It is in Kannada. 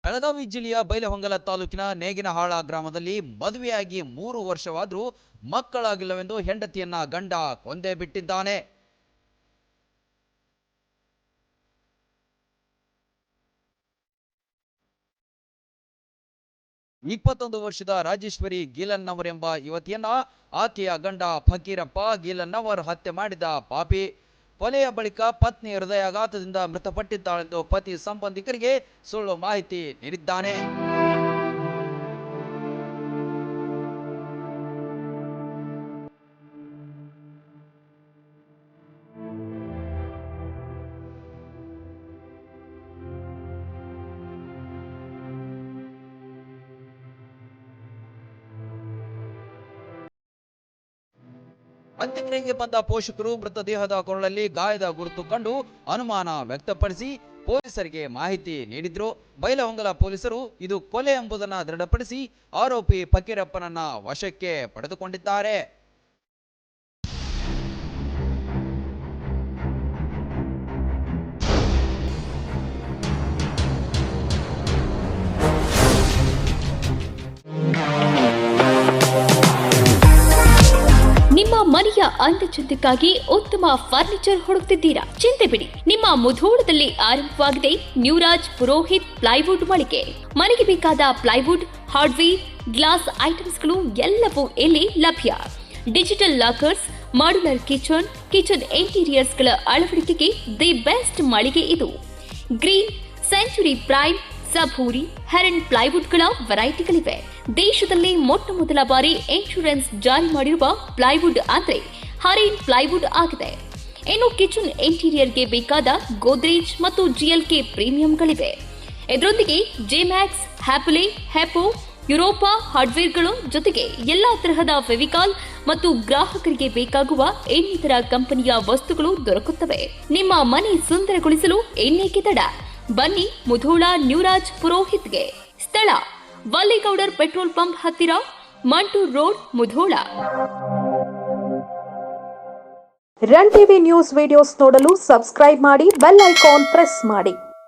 ಬೆಳಗಾವಿ ಜಿಲ್ಲೆಯ ಬೈಲಹೊಂಗಲ ತಾಲೂಕಿನ ನೇಗಿನಹಾಳ ಗ್ರಾಮದಲ್ಲಿ ಮದುವೆಯಾಗಿ 3 ವರ್ಷವಾದರೂ ಮಕ್ಕಳಾಗಿಲ್ಲವೆಂದು ಹೆಂಡತಿಯನ್ನ ಗಂಡ ಕೊಂದೇ ಬಿಟ್ಟಿದ್ದಾನೆ. ಇಪ್ಪತ್ತೊಂದು ವರ್ಷದ ರಾಜೇಶ್ವರಿ ಗೀಲನ್ನವರೆಂಬ ಯುವತಿಯನ್ನ ಆಕೆಯ ಗಂಡ ಫಕೀರಪ್ಪ ಗೀಲನ್ನವರ್ ಹತ್ಯೆ ಮಾಡಿದ ಪಾಪಿ. ಕೊಲೆಯ ಬಳಿಕ ಪತ್ನಿ ಹೃದಯಾಘಾತದಿಂದ ಮೃತಪಟ್ಟಿದ್ದಾಳೆಂದು ಪತಿ ಸಂಬಂಧಿಕರಿಗೆ ಸುಳ್ಳು ಮಾಹಿತಿ ನೀಡಿದ್ದಾನೆ. ಅಂತ್ಯಕ್ರಿಯೆಗೆ ಬಂದ ಪೋಷಕರು ಮೃತದೇಹದ ಕೊರಳಲ್ಲಿ ಗಾಯದ ಗುರುತು ಕಂಡು ಅನುಮಾನ ವ್ಯಕ್ತಪಡಿಸಿ ಪೊಲೀಸರಿಗೆ ಮಾಹಿತಿ ನೀಡಿದ್ರು. ಬೈಲಹೊಂಗಲ ಪೊಲೀಸರು ಇದು ಕೊಲೆ ಎಂಬುದನ್ನು ದೃಢಪಡಿಸಿ ಆರೋಪಿ ಫಕೀರಪ್ಪನನ್ನ ವಶಕ್ಕೆ ಪಡೆದುಕೊಂಡಿದ್ದಾರೆ. ನಿಮ್ಮ ಮನೆಯ ಅಂದಚಂದಕ್ಕಾಗಿ ಉತ್ತಮ ಫರ್ನಿಚರ್ ಹುಡುಕ್ತಿದ್ದೀರಾ? ಚಿಂತೆ ಬಿಡಿ, ನಿಮ್ಮ ಮುಧೋಳದಲ್ಲಿ ಆರಂಭವಾಗಿದೆ ನ್ಯೂರಾಜ್ ಪುರೋಹಿತ್ ಪ್ಲೈವುಡ್ ಮಳಿಗೆ. ಮನೆಗೆ ಬೇಕಾದ ಪ್ಲೈವುಡ್, ಹಾರ್ಡ್ವೇರ್, ಗ್ಲಾಸ್ ಐಟಮ್ಸ್ಗಳು ಎಲ್ಲವೂ ಇಲ್ಲಿ ಲಭ್ಯ. ಡಿಜಿಟಲ್ ಲಾಕರ್ಸ್, ಮಾಡ್ಯುಲರ್ ಕಿಚನ್ ಇಂಟೀರಿಯರ್ಸ್ಗಳ ಅಳವಡಿಕೆಗೆ ದಿ ಬೆಸ್ಟ್ ಮಳಿಗೆ ಇದು. ಗ್ರೀನ್, ಸೆಂಚುರಿ ಪ್ರೈಮ್, ಸಭೂರಿ, ಹೆರನ್ ಪ್ಲೈವುಡ್ಗಳ ವೆರೈಟಿಗಳಿವೆ. ದೇಶದಲ್ಲಿ ಮೊಟ್ಟ ಮೊದಲ ಬಾರಿ ಇನ್ಶೂರೆನ್ಸ್ ಜಾರಿ ಮಾಡಿರುವ ಪ್ಲೈವುಡ್ ಅಂದ್ರೆ ಹರೇನ್ ಪ್ಲೈವುಡ್ ಆಗಿದೆ. ಇನ್ನು ಕಿಚನ್ ಇಂಟೀರಿಯರ್ಗೆ ಬೇಕಾದ ಗೋದ್ರೇಜ್ ಮತ್ತು ಜಿಎಲ್ಕೆ ಪ್ರೀಮಿಯಂಗಳಿವೆ. ಇದರೊಂದಿಗೆ ಜೆಮ್ಯಾಕ್ಸ್, ಹ್ಯಾಪಲೆ, ಹೆಪೋ, ಯುರೋಪಾ ಹಾರ್ಡ್ವೇರ್ಗಳು ಜೊತೆಗೆ ಎಲ್ಲಾ ತರಹದ ಫೆವಿಕಾಲ್ ಮತ್ತು ಗ್ರಾಹಕರಿಗೆ ಬೇಕಾಗುವ ಇನ್ನಿತರ ಕಂಪನಿಯ ವಸ್ತುಗಳು ದೊರಕುತ್ತವೆ. ನಿಮ್ಮ ಮನೆ ಸುಂದರಗೊಳಿಸಲು ಇನ್ನೇಕೆ ತಡ? ಬನ್ನಿ ಮುಧೋಳ ನ್ಯೂರಾಜ್ ಪುರೋಹಿತ್ಗೆ. ಸ್ಥಳ ವಲ್ಲಿಗೌಡರ್ ಪೆಟ್ರೋಲ್ ಪಂಪ್ ಹತ್ತಿರ, Mantur road, Mudhol. Run TV news videos ನೋಡಲು ಸಬ್ಸ್ಕ್ರೈಬ್ ಮಾಡಿ, ಬೆಲ್ ಐಕಾನ್ ಪ್ರೆಸ್ ಮಾಡಿ.